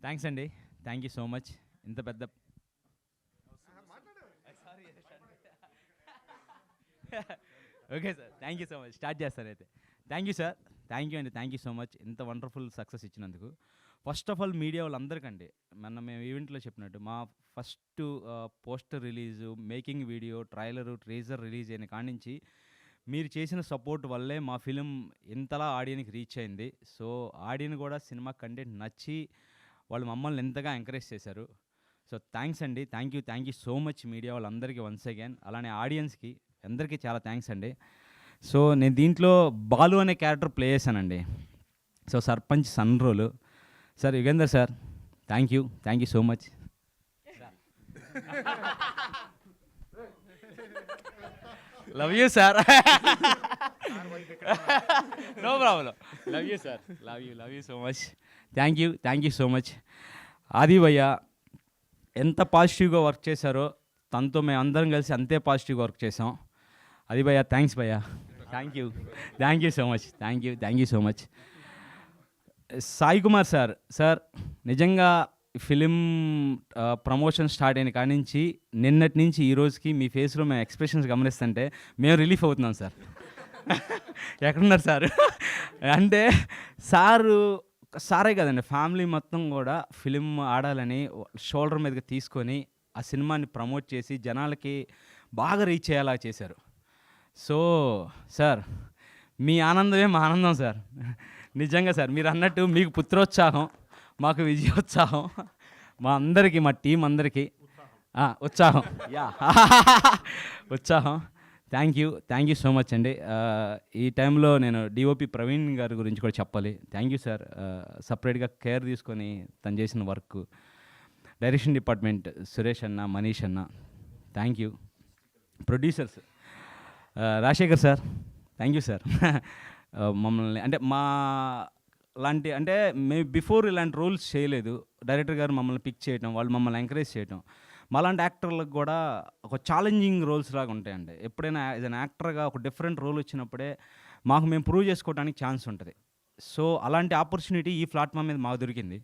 Thanks అండి. Thank you so much. ఇంత పెద్ద okay sir, thank you so much. Start చేస్తారు అయితే. Thank you sir, thank you అండి, థ్యాంక్ యూ సో మచ్ ఇంత వండర్ఫుల్ సక్సెస్ ఇచ్చినందుకు. ఫస్ట్ ఆఫ్ ఆల్ మీడియా వాళ్ళందరికండి, మేము ఈవెంట్లో చెప్పినట్టు మా first poster release, making video, trailer, treasure release అయిన కాడి నుంచి మీరు చేసిన సపోర్ట్ వల్లే మా ఫిలిం ఇంతలా ఆడియన్కి రీచ్ అయింది. సో ఆడియన్ కూడా సినిమా కంటెంట్ నచ్చి వాళ్ళు మమ్మల్ని ఎంతగా ఎంకరేజ్ చేశారు. సో థ్యాంక్స్ అండి, thank you so much media వాళ్ళందరికీ వన్స్ అగైన్. అలానే ఆడియన్స్కి అందరికీ చాలా థ్యాంక్స్ అండి. సో నేను దీంట్లో బాలు అనే క్యారెక్టర్ ప్లే చేశానండి. So sarpanch son role. Sir Yugender sir, thank you so much. Love you sir. No problem. Love you sir, love you so much. Thank you so much. Aadi భయ్య ఎంత పాజిటివ్గా వర్క్ చేశారో తనతో మేము అందరం కలిసి అంతే పాజిటివ్గా వర్క్ చేసాం. అది భయ్య, థ్యాంక్స్ భయ్య. Thank you so much. Thank you so much. Sai Kumar sir నిజంగా ఫిలిం ప్రమోషన్ స్టార్ట్ అయిన కాడి నుంచి నిన్నటి నుంచి ఈ రోజుకి మీ ఫేస్లో మేము ఎక్స్ప్రెషన్స్ గమనిస్తుంటే మేము రిలీఫ్ అవుతున్నాం సార్. ఎక్కడున్నారు సార్ అంటే సారే కదండి, ఫ్యామిలీ మొత్తం కూడా ఫిలిం ఆడాలని షోల్డర్ మీదకి తీసుకొని ఆ సినిమాని ప్రమోట్ చేసి జనాలకి బాగా రీచ్ అయ్యేలా చేశారు. సో సార్ మీ ఆనందమే మా ఆనందం సార్. నిజంగా సార్ మీరు అన్నట్టు మీకు పుత్రోత్సాహం, మాకు విజయోత్సాహం, మా అందరికీ, మా టీం అందరికీ ఉత్సాహం. ఉత్సాహం. థ్యాంక్ యూ సో మచ్ అండి. ఈ టైంలో నేను డిఓపి ప్రవీణ్ గారి గురించి కూడా చెప్పాలి. థ్యాంక్ యూ సార్, సపరేట్గా కేర్ తీసుకొని తను చేసిన వర్క్. డైరెక్షన్ డిపార్ట్మెంట్ సురేష్ అన్న, మనీష్ అన్న, thank you. Producers Rajasekhar sir, thank you sir. మమ్మల్ని అంటే మా లాంటి అంటే మేము బిఫోర్ ఇలాంటి రోల్స్ చేయలేదు. డైరెక్టర్ గారు మమ్మల్ని పిక్ చేయటం, వాళ్ళు మమ్మల్ని ఎంకరేజ్ చేయటం, మాలాంటి యాక్టర్లకు కూడా ఒక ఛాలెంజింగ్ రోల్స్ లాగా ఉంటాయండి. ఎప్పుడైనా యాజ్ అన్ యాక్టర్గా ఒక డిఫరెంట్ రోల్ వచ్చినప్పుడే మాకు మేము ప్రూవ్ చేసుకోవడానికి ఛాన్స్ ఉంటుంది. సో అలాంటి ఆపర్చునిటీ ఈ ప్లాట్ఫామ్ మీద మాకు దొరికింది.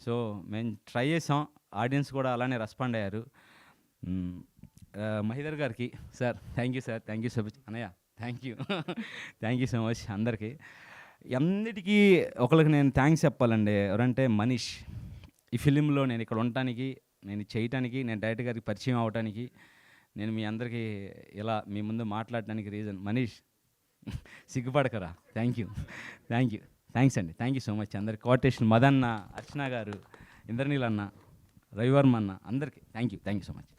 సో మేము ట్రై చేసాం, ఆడియన్స్ కూడా అలానే రెస్పాండ్ అయ్యారు. మహిదర్ గారికి sir thank you so much. అన్నయ్య థ్యాంక్ యూ సో మచ్. అందరికీ అన్నిటికీ ఒకరికి నేను థ్యాంక్స్ చెప్పాలండి. ఎవరంటే మనీష్. ఈ ఫిలింలో నేను ఇక్కడ ఉండటానికి, నేను చేయటానికి, నేను డైరెక్టర్ గారికి పరిచయం అవడానికి, నేను మీ అందరికీ ఇలా మీ ముందు మాట్లాడటానికి రీజన్ మనీష్. సిగ్గుపడకరా. థ్యాంక్స్ అండి. Thank you so much. అందరికి కోఆర్డినేషన్ మదన్న, అర్చన గారు, ఇంద్రనీల్ అన్న, రవివర్మ అన్న, అందరికీ థ్యాంక్ యూ సో మచ్.